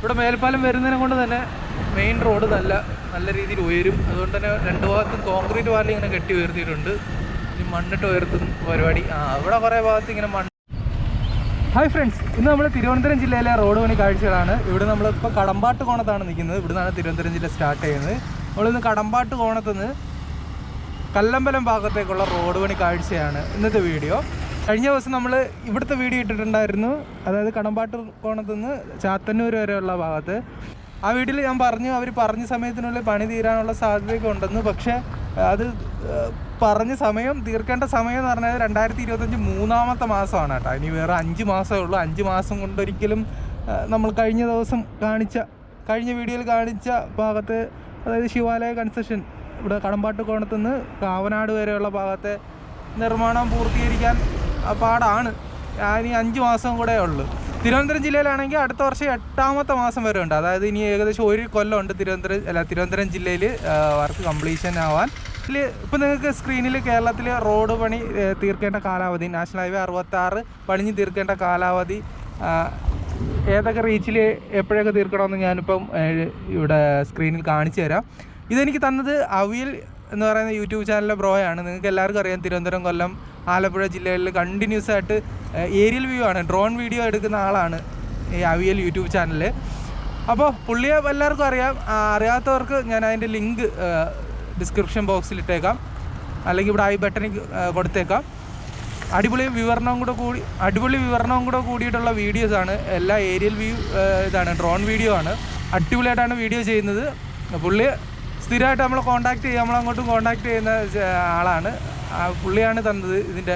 ഇവിടെ മേൽപ്പാലം വരുന്നതിനെ കൊണ്ട് തന്നെ മെയിൻ റോഡ് നല്ല രീതിയിൽ ഉയരും. അതുകൊണ്ട് തന്നെ രണ്ട് ഭാഗത്തും കോൺക്രീറ്റ് വാലി ഇങ്ങനെ കെട്ടി ഉയർത്തിയിട്ടുണ്ട്. ഇനി മണ്ണിട്ട് ഉയർത്തുന്ന പരിപാടി. ഇവിടെ കുറേ ഭാഗത്ത് ഇങ്ങനെ മണ്ണ്. ഹായ് ഫ്രണ്ട്സ്, ഇന്ന് നമ്മൾ തിരുവനന്തപുരം ജില്ലയിലെ റോഡ് പണി കാഴ്ചകളാണ്. ഇവിടെ നമ്മളിപ്പോൾ കടമ്പാട്ട് കോണത്താണ് നിൽക്കുന്നത്. ഇവിടെ നിന്നാണ് തിരുവനന്തപുരം ജില്ല സ്റ്റാർട്ട് ചെയ്യുന്നത്. നമ്മളിന്ന് കടമ്പാട്ട് കോണത്തുനിന്ന് കല്ലമ്പലം ഭാഗത്തേക്കുള്ള റോഡ് പണി കാഴ്ചയാണ് ഇന്നത്തെ വീഡിയോ. കഴിഞ്ഞ ദിവസം നമ്മൾ ഇവിടുത്തെ വീഡിയോ ഇട്ടിട്ടുണ്ടായിരുന്നു, അതായത് കടമ്പാട്ട് കോണത്തുനിന്ന് ചാത്തന്നൂർ വരെയുള്ള ഭാഗത്ത്. ആ വീഡിയോയിൽ ഞാൻ പറഞ്ഞു, അവർ പറഞ്ഞ സമയത്തിനുള്ളിൽ പണി തീരാനുള്ള സാധ്യതയൊക്കെ ഉണ്ടെന്ന്. പക്ഷേ അത് പറഞ്ഞ സമയം, തീർക്കേണ്ട സമയം എന്ന് പറഞ്ഞാൽ 2025 മൂന്നാമത്തെ മാസമാണ് കേട്ടോ. ഇനി വേറെ 5 മാസമേ ഉള്ളൂ. 5 മാസം കൊണ്ടൊരിക്കലും നമ്മൾ കഴിഞ്ഞ വീഡിയോയിൽ കാണിച്ച ഭാഗത്ത്, അതായത് ശിവാലയ കൺസ്ട്രക്ഷൻ ഇവിടെ കടമ്പാട്ട് കോണത്തുനിന്ന് കാവനാട് വരെയുള്ള ഭാഗത്തെ നിർമ്മാണം പൂർത്തീകരിക്കാൻ പാടാണ്. ഇനി 5 മാസം കൂടെ ഉള്ളൂ. തിരുവനന്തപുരം ജില്ലയിലാണെങ്കിൽ അടുത്ത വർഷം 8ാമത്തെ മാസം വരെ ഉണ്ട്. അതായത് ഇനി ഏകദേശം 1 കൊല്ലമുണ്ട് തിരുവനന്തപുരം ജില്ലയിൽ വർക്ക് കംപ്ലീഷൻ ആവാൻ. ഇപ്പോൾ നിങ്ങൾക്ക് സ്ക്രീനിൽ കേരളത്തിൽ റോഡ് പണി തീർക്കേണ്ട കാലാവധി, നാഷണൽ ഹൈവേ 66 പണിഞ്ഞ് തീർക്കേണ്ട കാലാവധി ഏതൊക്കെ റീച്ചിൽ എപ്പോഴൊക്കെ തീർക്കണമെന്ന് ഞാനിപ്പം ഇവിടെ സ്ക്രീനിൽ കാണിച്ചു തരാം. ഇതെനിക്ക് തന്നത് അവിയൽ എന്ന് പറയുന്ന യൂട്യൂബ് ചാനലിലെ ബ്രോയാണ്. നിങ്ങൾക്ക് എല്ലാവർക്കും അറിയാം, തിരുവനന്തപുരം, കൊല്ലം, ആലപ്പുഴ ജില്ലകളിൽ കണ്ടിന്യൂസ് ആയിട്ട് ഏരിയൽ വ്യൂ ആണ്, ഡ്രോൺ വീഡിയോ എടുക്കുന്ന ആളാണ് ഈ അവിയൽ യൂട്യൂബ് ചാനലിൽ. അപ്പോൾ പുള്ളിയെ എല്ലാവർക്കും അറിയാം. അറിയാത്തവർക്ക് ഞാൻ അതിൻ്റെ ലിങ്ക് ഡിസ്ക്രിപ്ഷൻ ബോക്സിൽ ഇട്ടേക്കാം, അല്ലെങ്കിൽ ഇവിടെ ഐ ബട്ടണിൽ കൊടുത്തേക്കാം. അടിപൊളി വിവരണവും കൂടെ കൂടിയിട്ടുള്ള വീഡിയോസാണ്. എല്ലാ ഏരിയൽ വ്യൂ ഇതാണ്, ഡ്രോൺ വീഡിയോ ആണ്. അടിപൊളിയായിട്ടാണ് വീഡിയോ ചെയ്യുന്നത്. പുള്ളി സ്ഥിരമായിട്ട് നമ്മളെ നമ്മളങ്ങോട്ടും കോൺടാക്റ്റ് ചെയ്യുന്ന ആളാണ്. പുള്ളിയാണ് തന്നത് ഇതിൻ്റെ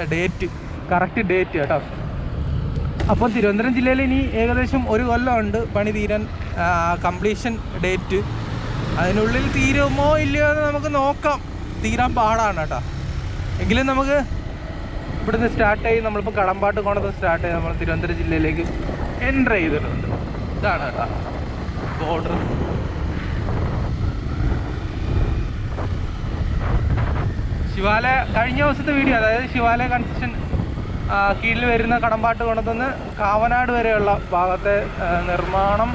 കറക്റ്റ് ഡേറ്റ് കേട്ടോ. അപ്പോൾ തിരുവനന്തപുരം ജില്ലയിൽ ഇനി ഏകദേശം 1 കൊല്ലമുണ്ട് പണി തീരാൻ, കംപ്ലീഷൻ ഡേറ്റ്. അതിനുള്ളിൽ തീരുമോ ഇല്ലയോ എന്ന് നമുക്ക് നോക്കാം. തീരാൻ പാടാണ് കേട്ടോ. എങ്കിലും നമുക്ക് ഇവിടുന്ന് സ്റ്റാർട്ട് ചെയ്ത്, നമ്മളിപ്പോൾ കടമ്പാട്ട് കോണത്ത് സ്റ്റാർട്ട് ചെയ്ത് നമ്മൾ തിരുവനന്തപുരം ജില്ലയിലേക്ക് എൻ്റർ ചെയ്തിട്ടുണ്ട്. ഇതാണ് കേട്ടോ ബോർഡർ. ശിവാലയ കഴിഞ്ഞ ദിവസത്തെ വീഡിയോ, അതായത് ശിവാലയ കൺസ്ട്രക്ഷൻ കീഴിൽ വരുന്ന കടമ്പാട്ട് കോണത്തുനിന്ന് കാവനാട് വരെയുള്ള ഭാഗത്തെ നിർമ്മാണം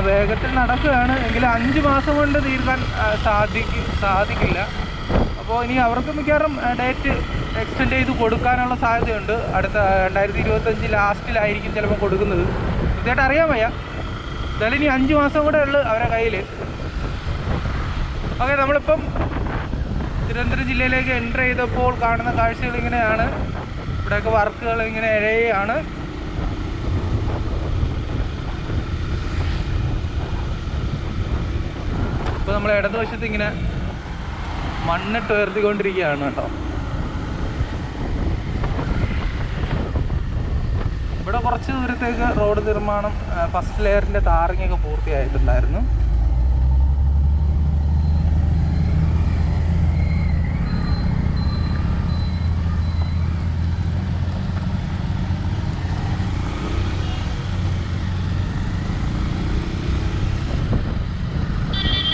വേഗത്തിൽ നടക്കുകയാണ്. എങ്കിലും 5 മാസം കൊണ്ട് തീർക്കാൻ സാധിക്കില്ല. അപ്പോൾ ഇനി അവർക്ക് മിക്കവാറും ഡേറ്റ് എക്സ്റ്റെൻഡ് ചെയ്ത് കൊടുക്കാനുള്ള സാധ്യതയുണ്ട്. അടുത്ത 2025 ലാസ്റ്റിലായിരിക്കും ചിലപ്പോൾ കൊടുക്കുന്നത്. കൃത്യമായിട്ട് അറിയാൻ വയ്യ. എന്തായാലും ഇനി 5 മാസം കൂടെ ഉള്ളു അവരുടെ കയ്യിൽ. ഓക്കെ, നമ്മളിപ്പം തിരുവനന്തപുരം ജില്ലയിലേക്ക് എൻ്റർ ചെയ്തപ്പോൾ കാണുന്ന കാഴ്ചകൾ ഇങ്ങനെയാണ്. ഇവിടെയൊക്കെ വർക്കുകൾ ഇങ്ങനെ ഇഴയാണ്. ഇപ്പോൾ നമ്മൾ ഇടതുവശത്ത് ഇങ്ങനെ മണ്ണിട്ട് ഉയർത്തിക്കൊണ്ടിരിക്കുകയാണ് കേട്ടോ. ഇവിടെ കുറച്ച് ദൂരത്തേക്ക് റോഡ് നിർമ്മാണം, ഫസ്റ്റ് ലെയറിൻ്റെ ടാറിങ്ങൊക്കെ പൂർത്തിയായിട്ടുണ്ടായിരുന്നു.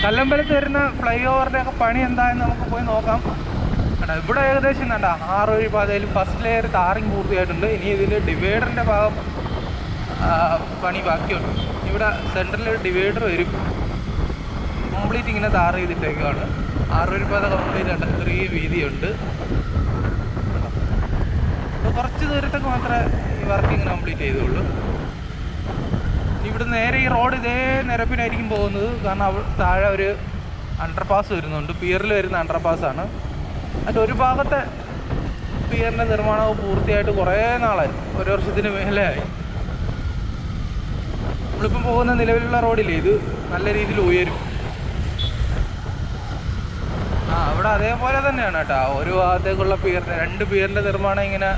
കല്ലമ്പലത്ത് വരുന്ന ഫ്ലൈ ഓവറിൻ്റെ ഒക്കെ പണി എന്തായെന്ന് നമുക്ക് പോയി നോക്കാം. ഇവിടെ ഏകദേശം 6 വഴി പാതയിൽ ഫസ്റ്റ് ലെയർ ടാറിങ് പൂർത്തിയായിട്ടുണ്ട്. ഇനി ഇതിൽ ഡിവൈഡറിൻ്റെ ഭാഗം പണി ബാക്കിയുണ്ട്. ഇവിടെ സെൻറ്ററിൽ ഒരു ഡിവൈഡർ വരും. കംപ്ലീറ്റ് ഇങ്ങനെ ടാർ ചെയ്തിട്ടേക്കാണ്. 6 വഴി പാത കംപ്ലീറ്റ് ഉണ്ട്. ഇത്രയും വീതിയുണ്ട്. അപ്പോൾ കുറച്ച് ദൂരത്തൊക്കെ മാത്രമേ ഈ വർക്ക് ഇങ്ങനെ കംപ്ലീറ്റ് ചെയ്തുള്ളൂ. ഇവിടെ നേരെ ഈ റോഡ് ഇതേ നിരപ്പിനായിരിക്കും പോകുന്നത്. കാരണം താഴെ ഒരു അണ്ടർപാസ് വരുന്നുണ്ട്, പിയറിൽ വരുന്ന അണ്ടർപാസ്സാണ്. അതിൻ്റെ ഒരു ഭാഗത്തെ പിയറിൻ്റെ നിർമ്മാണം പൂർത്തിയായിട്ട് കുറേ നാളായി, 1 വർഷത്തിന് മേലെയായി. നമ്മളിപ്പം പോകുന്ന നിലവിലുള്ള റോഡില്ലേ, ഇത് നല്ല രീതിയിൽ ഉയരും. ഇവിടെ അതേപോലെ തന്നെയാണ് കേട്ടോ. ഒരു ഭാഗത്തേക്കുള്ള പിയറിൻ്റെ 2 പിയറിൻ്റെ നിർമ്മാണം ഇങ്ങനെ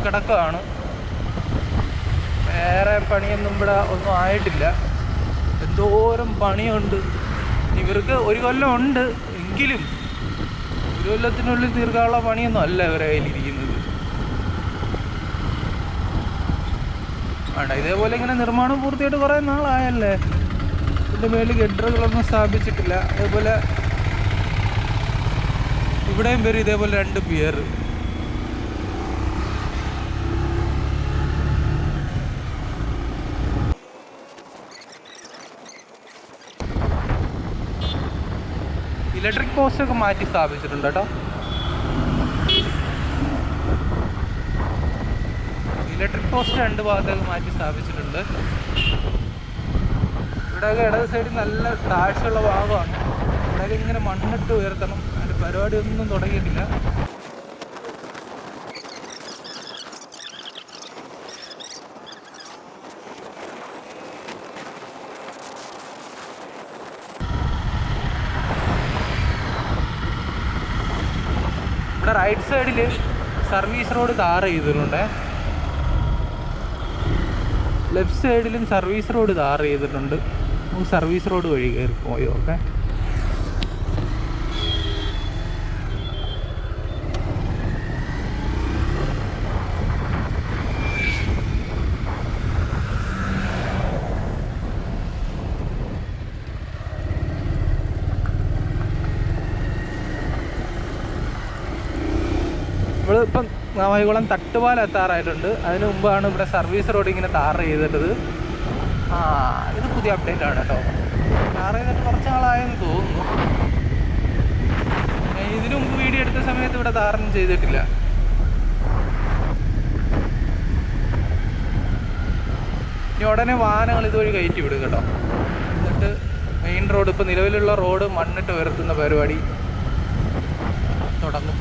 കിടക്കുകയാണ്. വേറെ പണിയൊന്നും ഇവിടെ ഒന്നും ആയിട്ടില്ല. എന്തോരം പണിയുണ്ട്. ഇവർക്ക് 1 കൊല്ലം ഉണ്ട്, എങ്കിലും 1 കൊല്ലത്തിനുള്ളിൽ തീർക്കാനുള്ള പണിയൊന്നും അല്ല ഇവരെ കയ്യിലിരിക്കുന്നത്. ഇതേപോലെ ഇങ്ങനെ നിർമ്മാണം പൂർത്തിയായിട്ട് കുറേ നാളായല്ലേ. ഇതിൻ്റെ മേളിൽ ഗഡറുകളൊന്നും സ്ഥാപിച്ചിട്ടില്ല. അതേപോലെ ഇവിടെയും വരും ഇതേപോലെ 2 പിയർ. ഇലക്ട്രിക് പോസ്റ്റൊക്കെ മാറ്റി സ്ഥാപിച്ചിട്ടുണ്ട് കേട്ടോ. ഇലക്ട്രിക് പോസ്റ്റ് 2 ഭാഗത്തേക്ക് മാറ്റി സ്ഥാപിച്ചിട്ടുണ്ട്. ഇവിടെയൊക്കെ ഇടത് സൈഡിൽ നല്ല താഴ്ചയുള്ള ഭാഗമാണ്. ഇവിടെയൊക്കെ ഇങ്ങനെ മണ്ണിട്ട് ഉയർത്തണം. അതിൻ്റെ പരിപാടിയൊന്നും തുടങ്ങിയിട്ടില്ല. ഇവിടെ റൈറ്റ് സൈഡിൽ സർവീസ് റോഡ് ടാർ ചെയ്തിട്ടുണ്ട്. ലെഫ്റ്റ് സൈഡിലും സർവീസ് റോഡ് ടാർ ചെയ്തിട്ടുണ്ട്. നമുക്ക് സർവീസ് റോഡ് വഴി കയറി പോയോ. ഓക്കെ, ഇപ്പം നാവായിക്കുളം തട്ടുപാലം എത്താറായിട്ടുണ്ട്. അതിന് മുമ്പാണ് ഇവിടെ സർവീസ് റോഡ് ഇങ്ങനെ ടാർ ചെയ്തിട്ടത്. ഇത് പുതിയ അപ്ഡേറ്റ് ആണ് കേട്ടോ. ടാർ ചെയ്തിട്ട് കുറച്ച് നാളായെന്ന് തോന്നുന്നു. ഇതിനു മുമ്പ് വീഡിയോ എടുത്ത സമയത്ത് ഇവിടെ ടാറൊന്നും ചെയ്തിട്ടില്ല. ഇനി ഉടനെ വാഹനങ്ങൾ ഇതുവഴി കയറ്റി വിടും കേട്ടോ. എന്നിട്ട് മെയിൻ റോഡ്, ഇപ്പോൾ നിലവിലുള്ള റോഡ് മണ്ണിട്ട് ഉയർത്തുന്ന പരിപാടി തുടങ്ങും.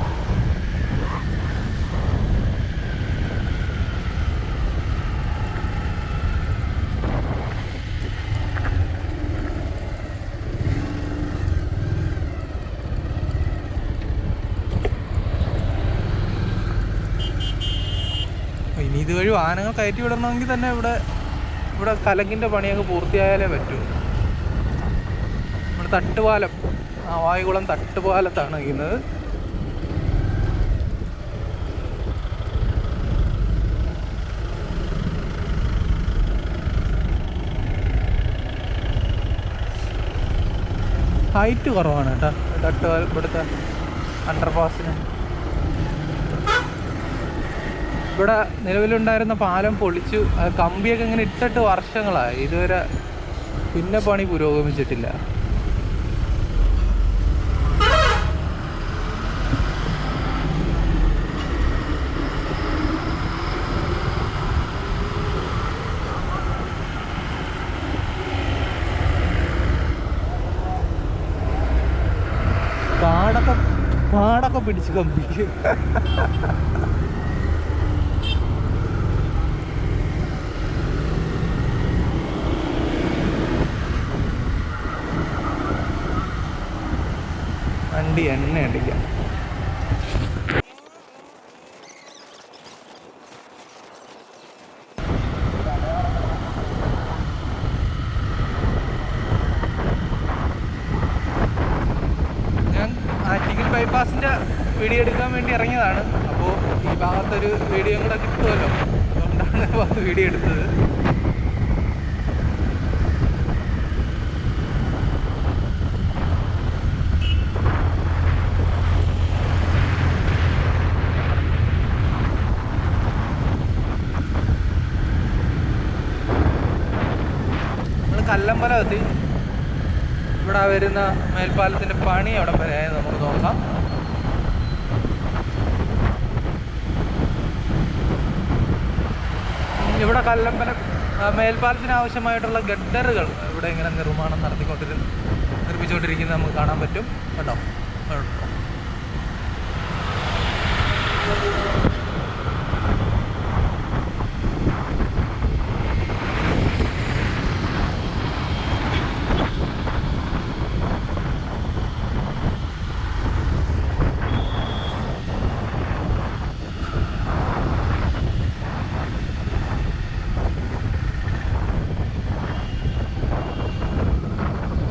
ഇനി ഇതുവഴി വാഹനങ്ങൾ കയറ്റി വിടണമെങ്കിൽ തന്നെ ഇവിടെ കലങ്കിൻ്റെ പണിയൊക്കെ പൂർത്തിയായാലേ പറ്റൂ. നമ്മുടെ തട്ടുപാലം, നാവായിക്കുളം തട്ടുപാലത്താണ് നിൽക്കുന്നത്. ഹൈറ്റ് കുറവാണ് കേട്ടോ തട്ടുപാലം, ഇവിടുത്തെ അണ്ടർപാസിന്. ഇവിടെ നിലവിലുണ്ടായിരുന്ന പാലം പൊളിച്ചു. കമ്പിയൊക്കെ ഇങ്ങനെ ഇട്ടിട്ട് വർഷങ്ങളായി. ഇതുവരെ പിന്നെ പണി പുരോഗമിച്ചിട്ടില്ല. പാടൊക്കെ പിടിച്ച് കമ്പി. വണ്ടി എണ്ണ അടിക്കാം. ഞാൻ ആറ്റിങ്ങൽ ബൈപ്പാസിൻ്റെ വീഡിയോ എടുക്കാൻ വേണ്ടി ഇറങ്ങിയതാണ്. അപ്പോൾ ഈ ഭാഗത്തൊരു വീഡിയോ കൂടെ കിട്ടുമല്ലോ, അതുകൊണ്ടാണ് വീഡിയോ എടുത്തത്. കല്ലമ്പലം എത്തി. ഇവിടെ വരുന്ന മേൽപ്പാലത്തിൻ്റെ പണി അവിടെ വരെയായി നമുക്ക് നോക്കാം. ഇവിടെ കല്ലമ്പലം മേൽപ്പാലത്തിന് ആവശ്യമായിട്ടുള്ള ഗഡറുകൾ ഇവിടെ ഇങ്ങനെ നിർമ്മിച്ചുകൊണ്ടിരിക്കുന്നത് നമുക്ക് കാണാൻ പറ്റും കേട്ടോ.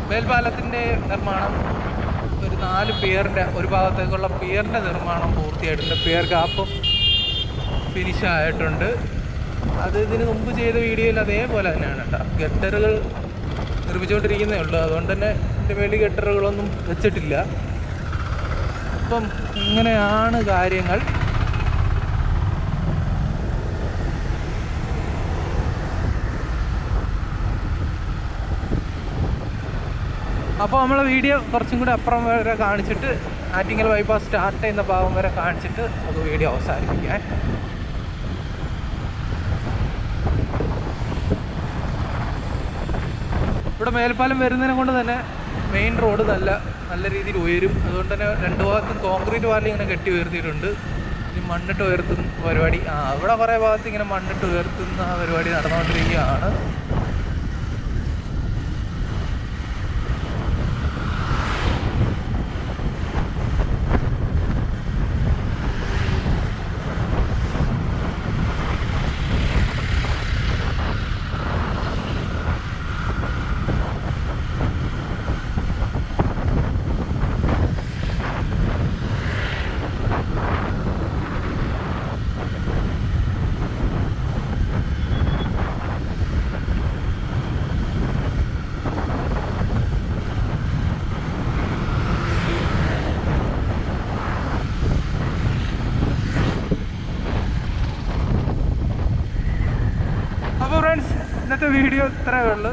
മേൽപ്പാലത്തിൻ്റെ നിർമ്മാണം ഒരു 4 പിയറിൻ്റെ ഒരു ഭാഗത്തേക്കുള്ള പിയറിൻ്റെ നിർമ്മാണം പൂർത്തിയായിട്ടുണ്ട്. പിയർ കാപ്പും ഫിനിഷായിട്ടുണ്ട്. അത് ഇതിന് മുമ്പ് ചെയ്ത വീഡിയോയിൽ അതേപോലെ തന്നെയാണ് കേട്ടോ. ഗട്ടറുകൾ നിർമ്മിച്ചുകൊണ്ടിരിക്കുന്നേ ഉള്ളൂ. അതുകൊണ്ട് തന്നെ ഇതിൻ്റെ മേളിൽ ഗട്ടറുകളൊന്നും വെച്ചിട്ടില്ല. അപ്പം ഇങ്ങനെയാണ് കാര്യങ്ങൾ. അപ്പോൾ നമ്മളെ വീഡിയോ കുറച്ചും കൂടി അപ്പുറം വരെ കാണിച്ചിട്ട് ആറ്റിങ്ങൽ ബൈപ്പാസ് സ്റ്റാർട്ട് ചെയ്യുന്ന ഭാഗം വരെ കാണിച്ചിട്ട് നമുക്ക് വീഡിയോ അവസാനിപ്പിക്കാം. ഇവിടെ മേൽപ്പാലം വരുന്നതിനെ കൊണ്ട് തന്നെ മെയിൻ റോഡ് നല്ല രീതിയിൽ ഉയരും. അതുകൊണ്ട് തന്നെ രണ്ട് ഭാഗത്തും കോൺക്രീറ്റ് വാർലി ഇങ്ങനെ കെട്ടി ഉയർത്തിയിട്ടുണ്ട്. ഇനി മണ്ണിട്ട് ഉയർത്തുന്ന പരിപാടി ഇവിടെ കുറേ ഭാഗത്ത് ഇങ്ങനെ മണ്ണിട്ട് ഉയർത്തുന്ന പരിപാടി നടന്നുകൊണ്ടിരിക്കുകയാണ്. അപ്പോൾ ഫ്രണ്ട്സ്, ഇന്നത്തെ വീഡിയോ ഇത്രയേ ഉള്ളൂ.